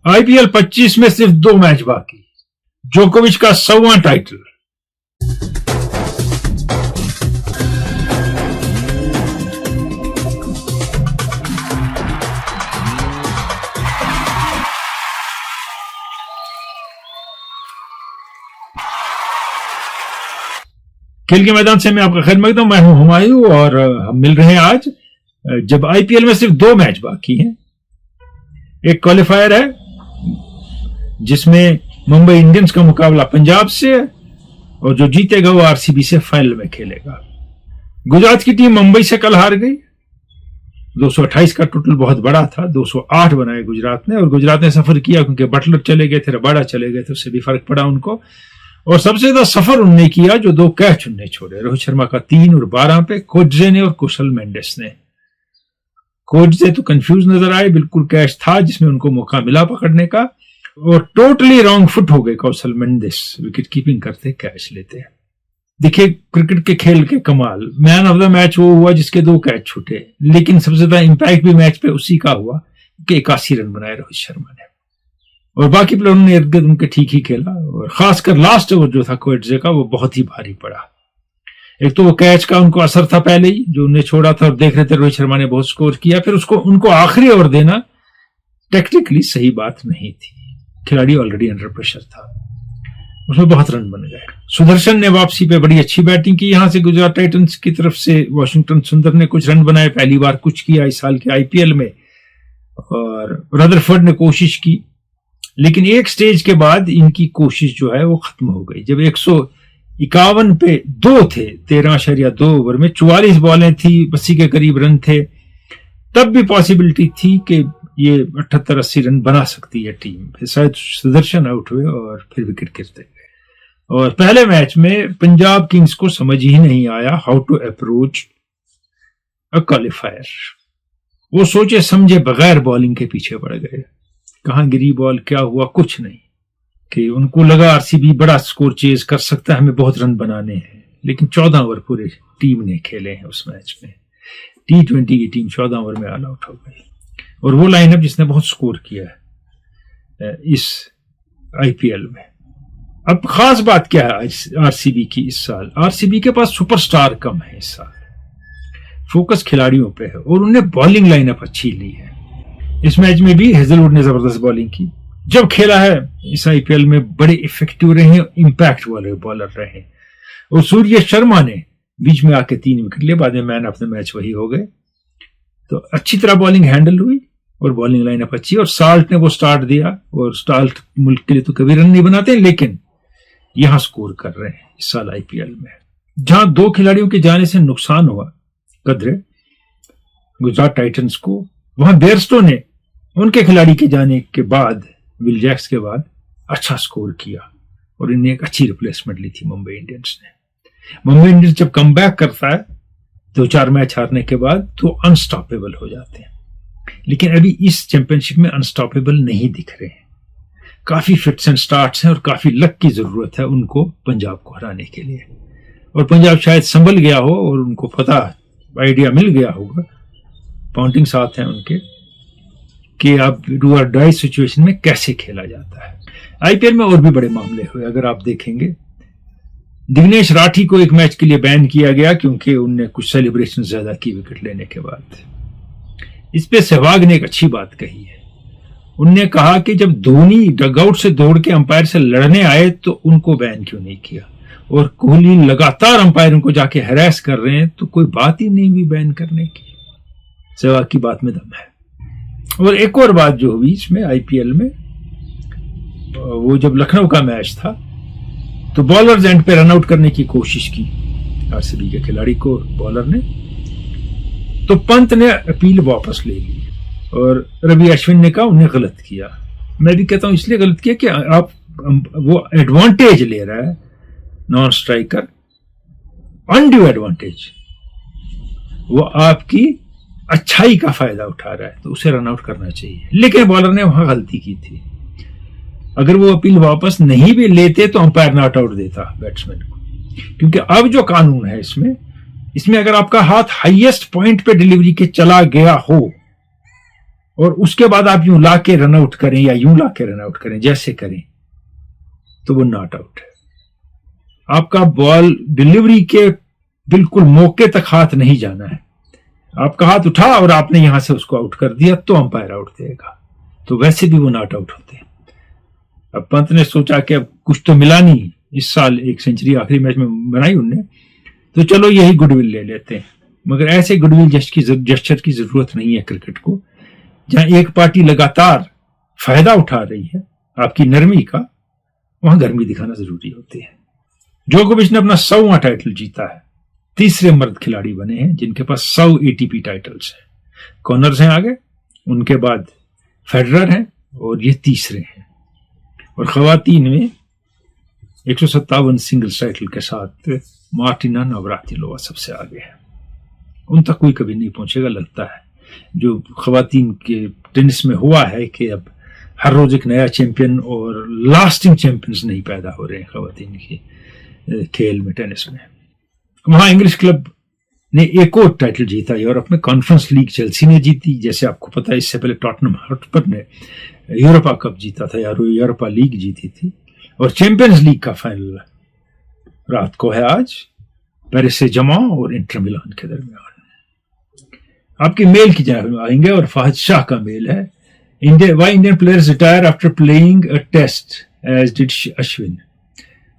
IPL 25 में सिर्फ 2 match बाकी, जोकोविच का 100वां टाइटल। खेल के मैदान से मैं आपका खैर मकदम हूं, मैं हूं हुमायूं और हम मिल रहे हैं आज जब आईपीएल में सिर्फ 2 मैच बाकी हैं। एक क्वालिफायर है जिसमें मुंबई इंडियंस का मुकाबला पंजाब से है और जो जीतेगा वो आरसीबी से फाइनल में खेलेगा। गुजरात की टीम मुंबई से कल हार गई। 228 का टोटल बहुत बड़ा था, 208 बनाए गुजरात ने, और गुजरात ने सफर किया क्योंकि बटलर चले गए थे, रबाडा चले गए थे, उससे भी फर्क पड़ा उनको। और सबसे ज्यादा सफर उनने किया जो 2 कैच उनने छोड़े, रोहित शर्मा का 3 और 12 पे, कोटजे ने और कुशल मेंडिस ने। कोटजे तो कंफ्यूज नजर आए, बिल्कुल कैच था जिसमें उनको मौका मिला पकड़ने का, और टोटली रॉन्ग फुट हो गए कौशल मेंडिस, विकेट कीपिंग करते कैच लेते। देखिए क्रिकेट के खेल के कमाल, मैन ऑफ द मैच वो हुआ जिसके 2 कैच छूटे, लेकिन सबसे ज्यादा इंपैक्ट भी मैच पे उसी का हुआ कि 81 रन बनाए रोहित शर्मा ने, और बाकी प्लेयरों ने इर्द गिर्द उनके ठीक ही खेला। और खासकर लास्ट ओवर जो था कोटजे का वो बहुत ही भारी पड़ा। एक तो वो कैच का उनको असर था पहले ही जो उन्हें छोड़ा था, और देख रहे थे रोहित शर्मा ने बहुत स्कोर किया, फिर उनको आखिरी ओवर देना टेक्निकली सही बात नहीं थी। खिलाड़ी ऑलरेडी अंडर प्रेशर था, उसमें बहुत रन बन गए। सुदर्शन ने वापसी पे बड़ी अच्छी बैटिंग की यहां से गुजरात टाइटंस की तरफ से। वॉशिंगटन सुंदर ने कुछ रन बनाए, पहली बार कुछ किया इस साल के आईपीएल में, और रदरफोर्ड ने कोशिश की, लेकिन एक स्टेज के बाद इनकी कोशिश जो है वो खत्म हो गई। जब 151 पे 2 थे 13.2 ओवर में, 44 बॉलें थी, 80 के करीब रन थे, तब भी पॉसिबिलिटी थी कि ये 78-80 रन बना सकती है टीम। फिर शायद सुदर्शन आउट हुए और फिर विकेट गिरते गए। और पहले मैच में पंजाब किंग्स को समझ ही नहीं आया how to approach a qualifier. वो सोचे समझे बगैर बॉलिंग के पीछे पड़ गए। कहां गिरी बॉल, क्या हुआ, कुछ नहीं, कि उनको लगा आरसीबी बड़ा स्कोर चेज कर सकता है, हमें बहुत रन बनाने हैं। लेकिन 14 ओवर पूरे टीम ने खेले हैं उस मैच में। T20 की टीम 14 ओवर में ऑल आउट हो गई, और वो लाइनअप जिसने बहुत स्कोर किया है इस आईपीएल में। अब खास बात क्या है आरसीबी की इस साल, आरसीबी के पास सुपरस्टार कम है इस साल, फोकस खिलाड़ियों पे है, और उन्हें बॉलिंग लाइनअप अच्छी ली है। इस मैच में भी हेजलवुड ने जबरदस्त बॉलिंग की। जब खेला है इस आईपीएल में बड़े इफेक्टिव रहे, इंपैक्ट वाले बॉलर रहे, और सूर्य शर्मा ने बीच में आके 3 विकेट लिए, बाद में मैन ऑफ द मैच वही हो गए। तो अच्छी तरह बॉलिंग हैंडल हुई और बॉलिंग लाइनअप अच्छी, और साल्ट ने वो स्टार्ट दिया, और साल्ट मुल्क के लिए तो कभी रन नहीं बनाते, लेकिन यहां स्कोर कर रहे हैं इस साल आईपीएल में। जहां 2 खिलाड़ियों के जाने से नुकसान हुआ कदरे गुजरात टाइटंस को, वहां बेयरस्टो ने उनके खिलाड़ी के जाने के बाद, विल जैक्स के बाद, अच्छा स्कोर किया, और इन्हें एक अच्छी रिप्लेसमेंट ली थी मुंबई इंडियंस ने। मुंबई इंडियंस जब कमबैक करता है 2-4 मैच हारने के बाद तो अनस्टॉपेबल हो जाते हैं, लेकिन अभी इस चैंपियनशिप में अनस्टॉपेबल नहीं दिख रहे हैं। काफी फिट्स एंड स्टार्ट्स हैं और काफी लक की जरूरत है उनको पंजाब को हराने के लिए, और पंजाब शायद संभल गया हो और उनको पता आइडिया मिल गया होगा, पॉइंटिंग साथ हैं उनके, कि अब डू और डाई सिचुएशन में कैसे खेला जाता है। आईपीएल में और भी बड़े मामले हुए, अगर आप देखेंगे दिग्नेश राठी को एक मैच के लिए बैन किया गया क्योंकि उनने कुछ सेलिब्रेशन ज्यादा की विकेट लेने के बाद। इस पे सहवाग ने एक अच्छी बात कही है, उनने कहा कि जब धोनी डगआउट से दौड़ के अंपायर से लड़ने आए तो उनको बैन क्यों नहीं किया, और कोहली लगातार अंपायरों को जाके हैरेस कर रहे हैं तो कोई बात ही नहीं हुई बैन करने की। सहवाग की बात में दम है। और एक और बात जो हुई इसमें आईपीएल में, वो जब लखनऊ का मैच था तो बॉलर्स एंड पे रन आउट करने की कोशिश की आरसीबी के खिलाड़ी को बॉलर ने, तो पंत ने अपील वापस ले ली, और रवि अश्विन ने कहा उन्हें गलत किया। मैं भी कहता हूं इसलिए गलत किया कि आप वो एडवांटेज ले रहा है नॉन स्ट्राइकर, अनड्यू एडवांटेज, वो आपकी अच्छाई का फायदा उठा रहा है, तो उसे रन आउट करना चाहिए। लेकिन बॉलर ने वहां गलती की थी, अगर वो अपील वापस नहीं भी लेते तो अंपायर नॉट आउट देता बैट्समैन को, क्योंकि अब जो कानून है इसमें अगर आपका हाथ हाईएस्ट पॉइंट पे डिलीवरी के चला गया हो और उसके बाद आप यूं ला के रन आउट करें या यूं ला के रन आउट करें, जैसे करें, तो वो नॉट आउट है। आपका बॉल डिलीवरी के बिल्कुल मौके तक हाथ नहीं जाना है। आपका हाथ उठा और आपने यहां से उसको आउट कर दिया तो अंपायर आउट देगा, तो वैसे भी वो नॉट आउट होते हैं। अब पंत ने सोचा कि अब कुछ तो मिला नहीं, इस साल एक सेंचुरी आखिरी मैच में बनाई उनने, तो चलो यही गुडविल ले लेते हैं। मगर ऐसे गुडविल जेस्चर की जरूरत नहीं है क्रिकेट को। जहां एक पार्टी लगातार फायदा उठा रही है आपकी नरमी का, वहां गर्मी दिखाना जरूरी होती है। जोकोविच ने अपना 100वां टाइटल जीता है, तीसरे मर्द खिलाड़ी बने हैं जिनके पास 100 एटीपी टाइटल्स हैं। कॉनर्स हैं आगे, उनके बाद फेडरर हैं और ये तीसरे हैं। और खवातीन में 157 सिंगल्स टाइटल के साथ मार्टिना नवरातिलोवा सबसे आगे है। उन तक कोई कभी नहीं पहुंचेगा लगता है। जो खवातीन के टेनिस में हुआ है कि अब हर रोज एक नया चैंपियन और लास्टिंग चैंपियंस नहीं पैदा हो रहे हैं खवातीन की खेल में, टेनिस में। वहां इंग्लिश क्लब ने एक और टाइटल जीता यूरोप में, कॉन्फ्रेंस लीग चेल्सी ने जीती। जैसे आपको पता है, इससे पहले टॉटनहम हॉटस्पर ने यूरोपा कप जीता था या यूरोपा लीग जीती थी। और चैंपियंस लीग का फाइनल रात को है आज, पेरिस से जमा और इंटर मिलान के दरमियान। आपके मेल की जानिब आएंगे और फाहद शाह का मेल है। Why Indian players retire after playing a test as did Ashwin,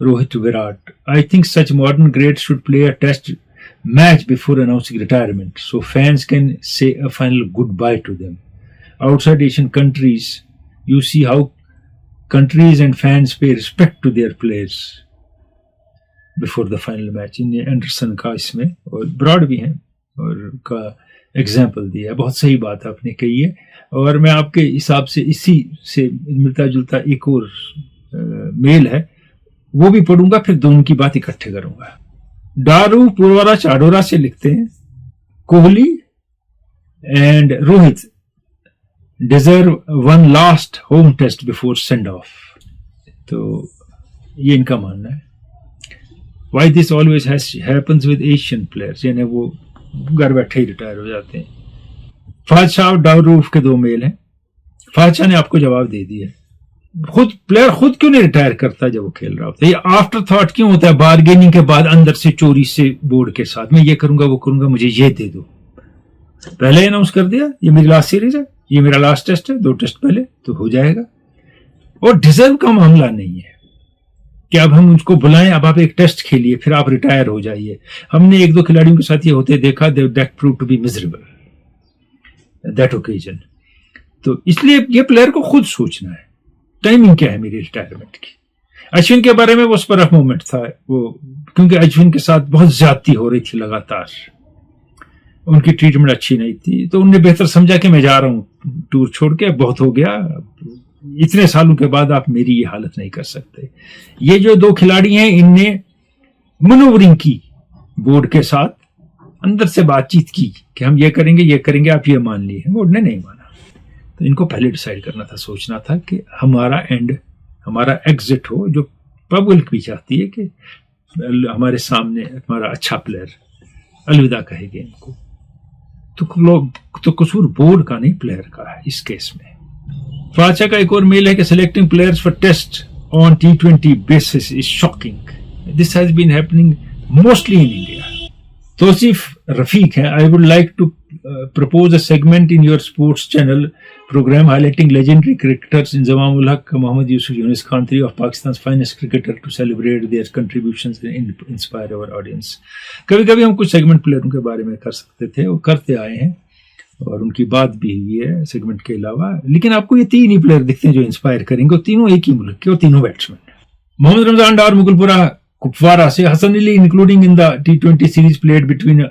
Rohit, Virat? I think such modern greats should play a test match before announcing retirement, so fans can say a final goodbye to them. Outside Asian countries, you see how countries and fans pay respect to their players before the final match. In Anderson का इसमें और broad भी हैं और का example दिया है। बहुत सही बात आपने कही है। और मैं आपके हिसाब से इसी से मिलता जुलता एक और मेल है, वो भी पढ़ूंगा, फिर दोनों की बात इकट्ठे करूंगा। दारू पुरवारा चाडोरा से लिखते हैं, Kohli and Rohit deserve one last home test before send off. तो ये इनका मानना है। Why this always happens with Asian players, यानी वो घर बैठे ही रिटायर हो जाते हैं। फाहद शाह और डाउरूफ के दो मेल हैं। फाहद शाह ने आपको जवाब दे दिया। खुद प्लेयर खुद क्यों नहीं रिटायर करता जब वो खेल रहा होता है? ये आफ्टर थॉट क्यों होता है? बार्गेनिंग के बाद अंदर से चोरी से बोर्ड के साथ, मैं ये करूंगा वो करूंगा, मुझे ये दे दो। पहले अनाउंस कर दिया ये मेरी लास्ट सीरीज है, ये मेरा लास्ट टेस्ट है, 2 टेस्ट पहले तो हो जाएगा। और डिजर्व का मामला नहीं है कि अब हम उसको बुलाएं, अब आप एक टेस्ट खेलिए फिर आप रिटायर हो जाइए। हमने 1-2 खिलाड़ियों के साथ ये होते देखा, that prove to be miserable that occasion. तो इसलिए ये प्लेयर को खुद सोचना है टाइमिंग क्या है मेरी रिटायरमेंट की। अश्विन के बारे में वो स्पर ऑफ मोमेंट था वो, क्योंकि अश्विन के साथ बहुत ज्यादती हो रही थी लगातार, उनकी ट्रीटमेंट अच्छी नहीं थी, तो उनने बेहतर समझा कि मैं जा रहा हूं टूर छोड़ के, बहुत हो गया, इतने सालों के बाद आप मेरी ये हालत नहीं कर सकते। ये जो 2 खिलाड़ी हैं, इनने मनोवरिंग की बोर्ड के साथ, अंदर से बातचीत की कि हम ये करेंगे, आप ये मान लिए। बोर्ड ने नहीं माना, तो इनको पहले डिसाइड करना था, सोचना था कि हमारा एंड, हमारा एग्जिट हो, जो पब्लिक भी चाहती है कि हमारे सामने हमारा अच्छा प्लेयर अलविदा कहेंगे इनको। तो कसूर बोर्ड का नहीं, प्लेयर का है इस केस में। फाचा का एक और मेल है कि selecting players for test on T20 basis is shocking. This has been happening mostly in India. Tausif Rafiq है, I would like to propose a segment in your sports channel program highlighting legendary cricketers in Inzamam-ul Haq, Mohammad Yusuf, Yunus Khan, 3 of Pakistan's finest cricketer, to celebrate their contributions and inspire our audience. कभी कभी हम कुछ segment प्लेयरों के बारे में कर सकते थे, वो करते आए हैं और उनकी बात भी हुई है सेगमेंट के अलावा। लेकिन आपको ये 3 ही प्लेयर दिखते हैं जो इंस्पायर करेंगे, और तीनों एक ही मुल्क के और तीनों बैट्समैन। मोहम्मद रमजान डार मुगलपुरा कुपवारा से, Hasan Ali including in the T20 series played between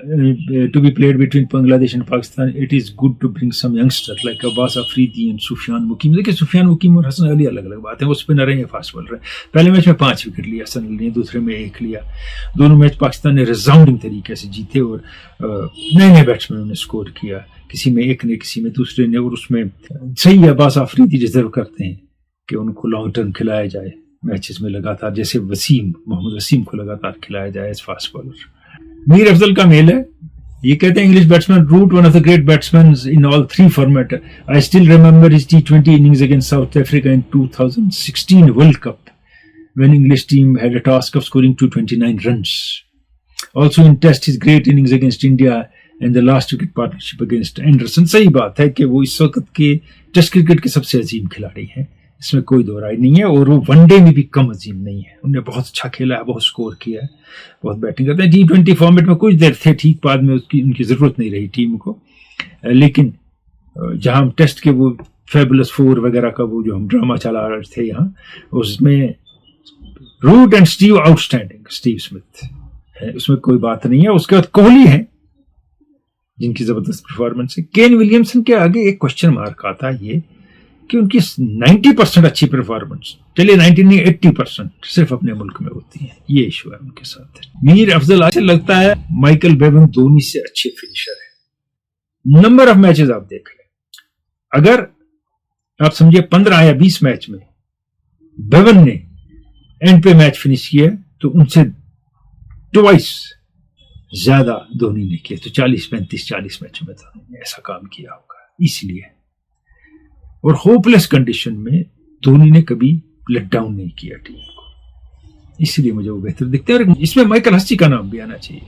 to be played between Bangladesh and Pakistan, it is good to bring some youngster like Abbas Afridi and Sufiyan Muqeem. देखिए सुफियान मुकीम और हसन अली अलग अलग बात है, वो स्पिनर है, फास्ट बॉलर है। पहले मैच में 5 विकेट लिया हसन अली ने, दूसरे में 1 लिया। दोनों मैच पाकिस्तान ने रिजाउंडिंग तरीके से जीते और नए नए बैट्समैनों ने स्कोर किया, किसी में एक ने, किसी में दूसरे ने। और उसमें सही अब्बास अफरीदी डिजर्व करते हैं कि उनको लॉन्ग टर्म खिलाया जाए मैचेस में लगातार, जैसे मोहम्मद वसीम को लगातार खिलाया जाए as fast bowler. Mir Afzal का मेल है, ये कहते हैं English batsman Root one of the great batsman in all three format. I still remember his T20 innings against South Africa in 2016 world cup when English team had a task of scoring 229 runs. Also in test his great innings against India and the last wicket partnership against Anderson. सही बात है कि वो इस वक्त के test cricket के सबसे अजीम खिलाड़ी हैं, इसमें कोई दो राय नहीं है. और वो वनडे में भी कम अजीम नहीं है. उन्होंने बहुत अच्छा खेला है, बहुत स्कोर किया है, बहुत बैटिंग करते हैं. T20 फॉर्मेट में कुछ देर थे ठीक, बाद में उनकी जरूरत नहीं रही टीम को. लेकिन जहां हम टेस्ट के वो फेबुलस 4 वगैरह का वो जो हम ड्रामा चला रहे थे यहाँ, उसमें Root and Steve outstanding, Steve Smith है, उसमें कोई बात नहीं है. उसके बाद कोहली है जिनकी जबरदस्त परफॉर्मेंस है. केन विलियमसन के आगे एक क्वेश्चन मार्क आता है ये कि उनकी 90% अच्छी परफॉर्मेंस, चलिए 90 नहीं 80% सिर्फ अपने मुल्क में होती है. ये इशू है उनके साथ. मीर अफजल, अच्छा लगता है माइकल बेवन धोनी से अच्छे फिनिशर है. नंबर ऑफ मैचेस आप देख लें, अगर आप समझिए 15 या 20 मैच में बेवन ने एंड पे मैच फिनिश किया तो उनसे ट्वाइस ज्यादा धोनी ने किया. तो 40 मैच में धोनी ने ऐसा काम किया होगा. इसलिए और होपलेस कंडीशन में धोनी ने कभी लेट डाउन नहीं किया टीम को, इसलिए मुझे वो बेहतर दिखते हैं. और इसमें माइकल हस्सी का नाम भी आना चाहिए.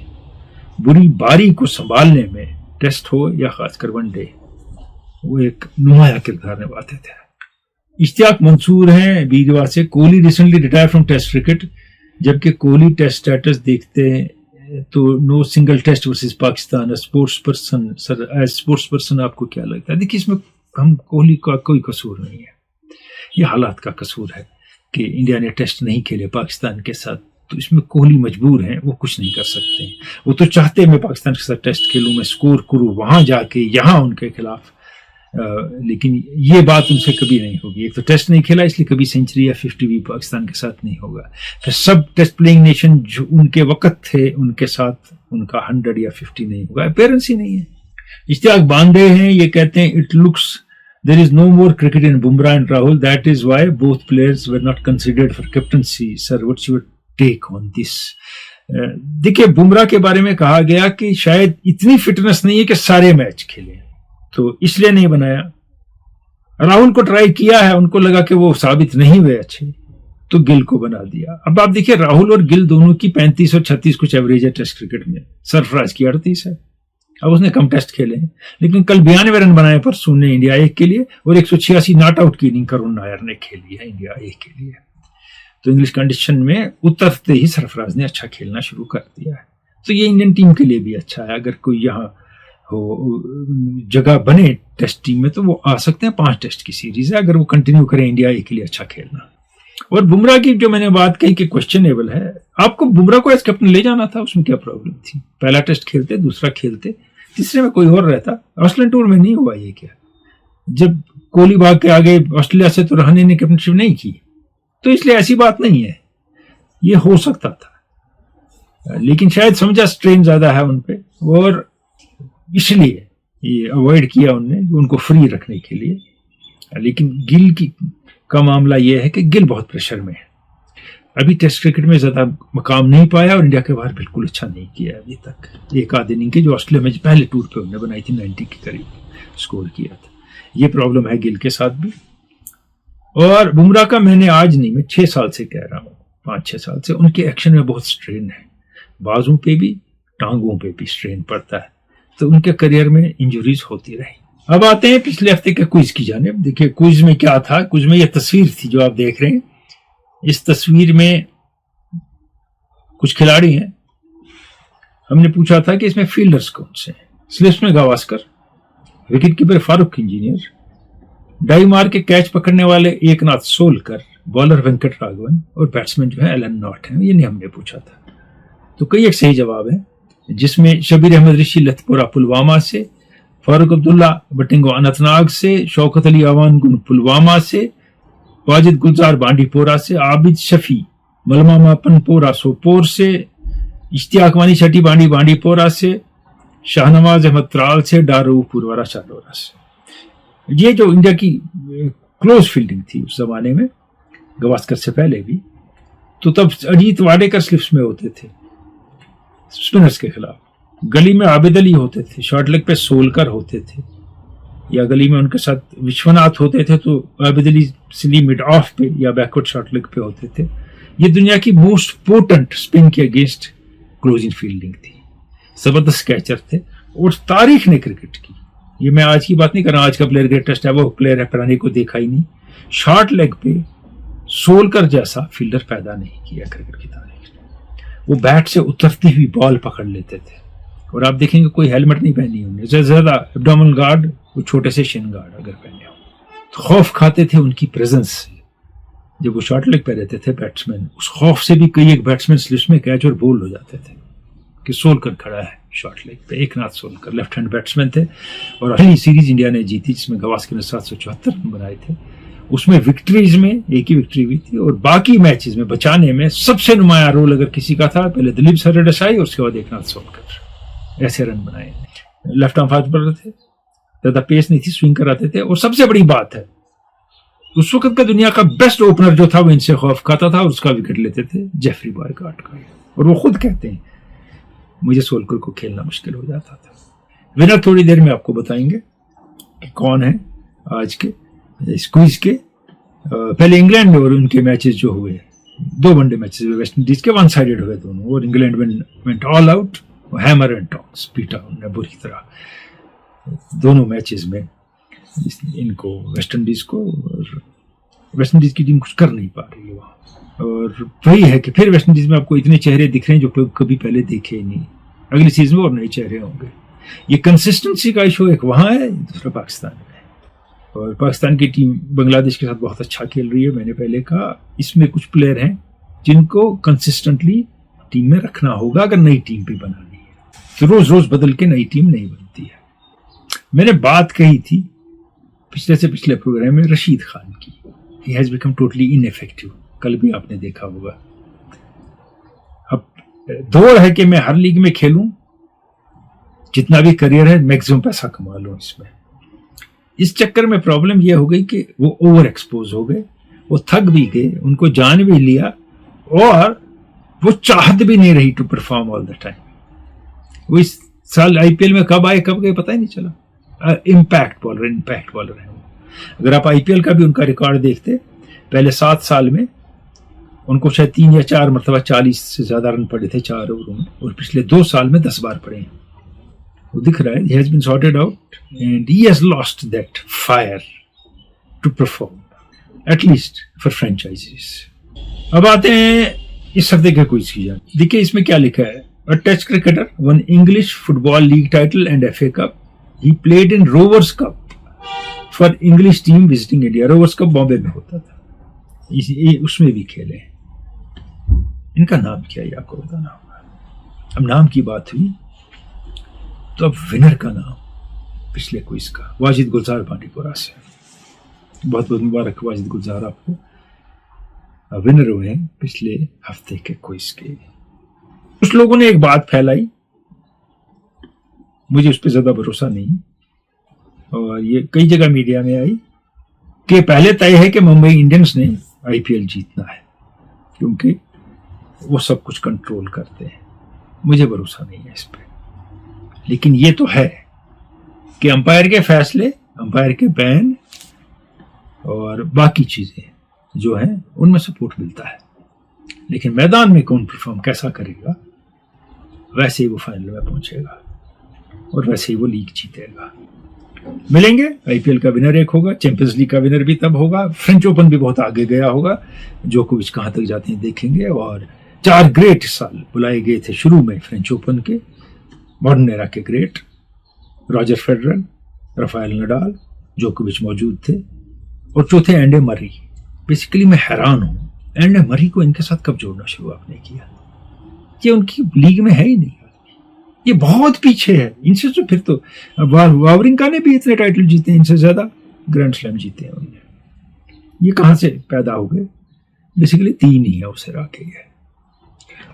बुरी बारी को संभालने में टेस्ट हो या खासकर वनडे, वो एक नुमाया किरदार निभाते थे. इश्तियाक मंसूर हैं वीरवार से. Kohli recently retire from test cricket. जबकि कोहली टेस्ट स्टेटस देखते हैं तो no single test versus Pakistan. Sports person sir, as sports person आपको क्या लगता है? देखिए, इसमें हम कोहली का कोई कसूर नहीं है, ये हालात का कसूर है कि इंडिया ने टेस्ट नहीं खेले पाकिस्तान के साथ. तो इसमें कोहली मजबूर हैं, वो कुछ नहीं कर सकते. वो तो चाहते मैं पाकिस्तान के साथ टेस्ट खेलूं, मैं स्कोर करूं वहां जाके, यहां उनके खिलाफ, लेकिन ये बात उनसे कभी नहीं होगी. एक तो टेस्ट नहीं खेला इसलिए कभी सेंचुरी या 50 भी पाकिस्तान के साथ नहीं होगा. फिर सब टेस्ट प्लेइंग नेशन जो उनके वक्त थे उनके साथ उनका 100 या 50 नहीं होगा. अपेयरेंस ही नहीं है. इश्तियाक बांधे हैं, ये कहते हैं it looks there is no more cricket in Bumrah and Rahul, that is why both players were not considered for captaincy. Sir, what's your take on this? देखिए, बुमराह के बारे में कहा गया कि शायद इतनी फिटनेस नहीं है कि सारे मैच खेले, तो इसलिए नहीं बनाया. राहुल को ट्राई किया है, उनको लगा कि वो साबित नहीं हुए अच्छे, तो गिल को बना दिया. अब आप देखिए, राहुल और गिल दोनों की 35 और 36 कुछ एवरेज है टेस्ट क्रिकेट में. सरफराज की 38 है. अब उसने कम टेस्ट खेले हैं, लेकिन कल 92 रन बनाए परसों ने इंडिया ए के लिए, और 186 नॉट आउट की इनिंग करुण नायर ने खेली है इंडिया ए के लिए. तो इंग्लिश कंडीशन में उतरते ही सरफराज ने अच्छा खेलना शुरू कर दिया है. तो ये इंडियन टीम के लिए भी अच्छा है. अगर कोई यहाँ हो जगह बने टेस्ट टीम में तो वो आ सकते हैं. 5 टेस्ट की सीरीज है, अगर वो कंटिन्यू करें इंडिया ए के लिए अच्छा खेलना. और बुमराह की जो मैंने बात कही कि क्वेश्चनेबल है, आपको बुमराह को एज कैप्टन ले जाना था, उसमें क्या प्रॉब्लम थी? पहला टेस्ट खेलते, दूसरा खेलते, तीसरे में कोई और रहता. ऑस्ट्रेलियन टूर में नहीं हुआ ये क्या? जब कोहली भाग के आगे ऑस्ट्रेलिया से तो रहाणे ने कैप्टनशिप नहीं की, तो इसलिए ऐसी बात नहीं है, ये हो सकता था. लेकिन शायद समझा स्ट्रेन ज्यादा है उन पे, और इसलिए ये अवॉइड किया उनने, उनको फ्री रखने के लिए. लेकिन गिल का मामला यह है कि गिल बहुत प्रेशर में है. अभी टेस्ट क्रिकेट में ज्यादा मकाम नहीं पाया और इंडिया के बाहर बिल्कुल अच्छा नहीं किया अभी तक. एक आध इनिंग की जो ऑस्ट्रेलिया में पहले टूर पे उन्होंने बनाई थी, 90 के करीब स्कोर किया था. ये प्रॉब्लम है गिल के साथ भी. और बुमराह का मैंने आज नहीं, मैं 6 साल से कह रहा हूँ, 5-6 साल से उनके एक्शन में बहुत स्ट्रेन है. बाजू पे भी, टांगों पे भी स्ट्रेन पड़ता है. तो उनके करियर में इंजरीज होती रही. अब आते हैं पिछले हफ्ते के क्विज की जानिब. देखिए, क्विज में क्या था. क्विज में ये तस्वीर थी जो आप देख रहे हैं. इस तस्वीर में कुछ खिलाड़ी हैं. हमने पूछा था कि इसमें फील्डर्स कौन से हैं. स्लिप्स में Gavaskar, wicket keeper Farokh Engineer, dive मार के कैच पकड़ने वाले एकनाथ सोलकर, बॉलर वेंकट राघवन, और बैट्समैन जो है एलन नॉट है. ये नहीं हमने पूछा था. तो कई एक सही जवाब है, जिसमें शबीर अहमद ऋषि लथपुरा पुलवामा से, फारूक अब्दुल्ला बटिंगो अनंतनाग से, शौकत अली अवान गुन पुलवामा से, वाजिद गुलजार बांडीपोरा से, आबिद शफी मलमामा पनपोरा सोपोर से, इश्तियाक वानी छठी बांडी बांडीपोरा से, शाहनवाज अहमद त्राल से, डारू पुरवारा चालोरा से. ये जो इंडिया की क्लोज फील्डिंग थी उस जमाने में, गावस्कर से पहले भी, तो तब अजीत वाडेकर स्लिप्स में होते थे स्पिनर्स के खिलाफ. गली में आबिद अली होते थे, शॉर्ट लेग पे सोलकर होते थे, या गली में उनके साथ विश्वनाथ होते थे तो आबिद अली सिली मिड ऑफ पे या बैकवर्ड शॉर्ट लेग पे होते थे। ये दुनिया की मोस्ट पोटेंट स्पिन के अगेंस्ट क्लोजिंग फील्डिंग थी, जबरदस्त कैचर थे और तारीख ने क्रिकेट की, ये मैं आज की बात नहीं कर रहा, आज का प्लेयर ग्रेटेस्ट है वो प्लेयर है, पुराने को देखा ही नहीं, शॉर्ट लेग पे सोलकर जैसा फील्डर पैदा नहीं किया क्रिकेट की तारीख ने। वो बैट से उतरती हुई बॉल पकड़ लेते थे और आप देखेंगे कोई हेलमेट नहीं पहनी उन्होंने, ज्यादा एब्डोमिनल गार्ड, वो छोटे से शिन गार्ड अगर पहने हो तो खौफ खाते थे उनकी प्रेजेंस से। जब वो शॉर्ट लेग पे रहते थे बैट्समैन, उस खौफ से भी कई एक बैट्समैन स्लिप्स में कैच और बोल्ड हो जाते थे कि सोलकर खड़ा है शॉर्ट लेग पे। Eknath Solkar left hand batsman थे और पहली सीरीज इंडिया ने जीती जिसमें गवास्कर ने 774 रन बनाए थे। उसमें विक्ट्रीज में एक ही विक्ट्री हुई थी और बाकी मैचेस में बचाने में सबसे नुमाया रोल अगर किसी का था, पहले दिलीप सरदेसाई और उसके बाद एकनाथ सोलकर, ऐसे रन बनाए। लेफ्ट आर्म फास्ट बॉलर थे, ज्यादा पेस नहीं थी, स्विंग कराते थे और सबसे बड़ी बात है उस वक्त का दुनिया का बेस्ट ओपनर जो था वो इनसे खौफ खाता था और उसका विकेट लेते थे जेफरी बॉयकॉट का, और वो खुद कहते हैं मुझे सोलकर को खेलना मुश्किल हो जाता था। विनर थोड़ी देर में आपको बताएंगे कि कौन है आज के स्क्वीज के। पहले इंग्लैंड और उनके मैचेस जो हुए, 2 वनडे मैचेस हुए वेस्ट इंडीज के, वन साइडेड हुए दोनों और England went all out, hammer and tongs पीटा उन्होंने बुरी तरह दोनों मैचेस में इनको, वेस्ट इंडीज को, और वेस्ट इंडीज की टीम कुछ कर नहीं पा रही है वहाँ। और वही है कि फिर वेस्ट इंडीज में आपको इतने चेहरे दिख रहे हैं जो कभी पहले देखे ही नहीं, अगली सीजन में और नए चेहरे होंगे। ये कंसिस्टेंसी का इशू एक वहाँ है, दूसरा पाकिस्तान में। और पाकिस्तान की टीम बांग्लादेश के साथ बहुत अच्छा खेल रही है, मैंने पहले कहा इसमें कुछ प्लेयर हैं जिनको कंसिस्टेंटली टीम में रखना होगा अगर नई टीम भी बनानी है, तो रोज रोज बदल के नई टीम नहीं बनती है। मैंने बात कही थी पिछले से पिछले प्रोग्राम में रशीद खान की, he has become totally ineffective, कल भी आपने देखा होगा। अब दौड़ है कि मैं हर लीग में खेलूं, जितना भी करियर है मैक्सिमम पैसा कमा लूं इसमें। इस चक्कर में प्रॉब्लम यह हो गई कि वो ओवर एक्सपोज हो गए, वो थक भी गए, उनको जान भी लिया और वो चाहत भी नहीं रही to perform all the time. वो इस साल आईपीएल में कब आए कब गए पता ही नहीं चला। इम्पैक्ट बॉलर है। अगर आप आईपीएल का भी उनका रिकॉर्ड देखते, पहले 7 साल में उनको शायद 3 या 4 मरतबा 40 से ज्यादा रन पड़े थे 4 ओवरों में, और पिछले 2 साल में 10 बार पड़े हैं। वो दिख रहा है, he has been sorted out and he has lost that fire to perform, at least for franchises. अब आते हैं इस हफ्ते के क्विज की जान। देखिए इसमें क्या लिखा है, a test cricketer won English Football League title and FA Cup. He played in Rovers Cup for English team visiting India. Rovers Cup Bombay में होता था, उसमें भी खेले। इनका नाम क्या है आपको बताना होगा। अब नाम की बात हुई तो अब विनर का नाम पिछले क्विज का, वाजिद गुलजार बांडीपुरा से, बहुत बहुत मुबारक वाजिद गुलजार आपको, विनर हुए हैं पिछले हफ्ते के क्विज के। कुछ लोगों ने एक बात फैलाई, मुझे उस पर ज्यादा भरोसा नहीं, और ये कई जगह मीडिया में आई कि पहले तय है कि मुंबई इंडियंस ने आईपीएल जीतना है क्योंकि वो सब कुछ कंट्रोल करते हैं। मुझे भरोसा नहीं है इस पर, लेकिन ये तो है कि अंपायर के फैसले, अंपायर के बैन और बाकी चीजें जो हैं उनमें सपोर्ट मिलता है, लेकिन मैदान में कौन परफॉर्म कैसा करेगा वैसे ही वो फाइनल में पहुंचेगा और वैसे ही वो लीग जीतेगा। मिलेंगे, आईपीएल का विनर एक होगा, चैंपियंस लीग का विनर भी तब होगा, फ्रेंच ओपन भी बहुत आगे गया होगा, जोकोविच कहां तक जाते हैं देखेंगे। और 4 ग्रेट साल बुलाए गए थे शुरू में फ्रेंच ओपन के, मॉडर्न एरा के great, Roger Federer, Rafael Nadal, जोकोविच मौजूद थे, और चौथे एंडे मरी। बेसिकली मैं हैरान हूं एंडे मरी को इनके साथ कब जोड़ना शुरू आपने किया, ये उनकी लीग में है ही नहीं, ये बहुत पीछे है इनसे। तो फिर तो वावरिंका ने भी इतने टाइटल जीते, इनसे ज्यादा ग्रैंड स्लैम जीते हैं उन्होंने, ये कहां से पैदा हो गए। बेसिकली 3 ही है उसे राके है,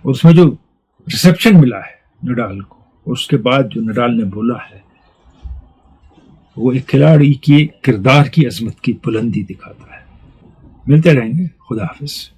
और उसमें जो रिसेप्शन मिला है नडाल को, और उसके बाद जो नडाल ने बोला है वो एक खिलाड़ी के किरदार की अजमत की बुलंदी दिखाता है। मिलते रहेंगे, खुदा हाफिज।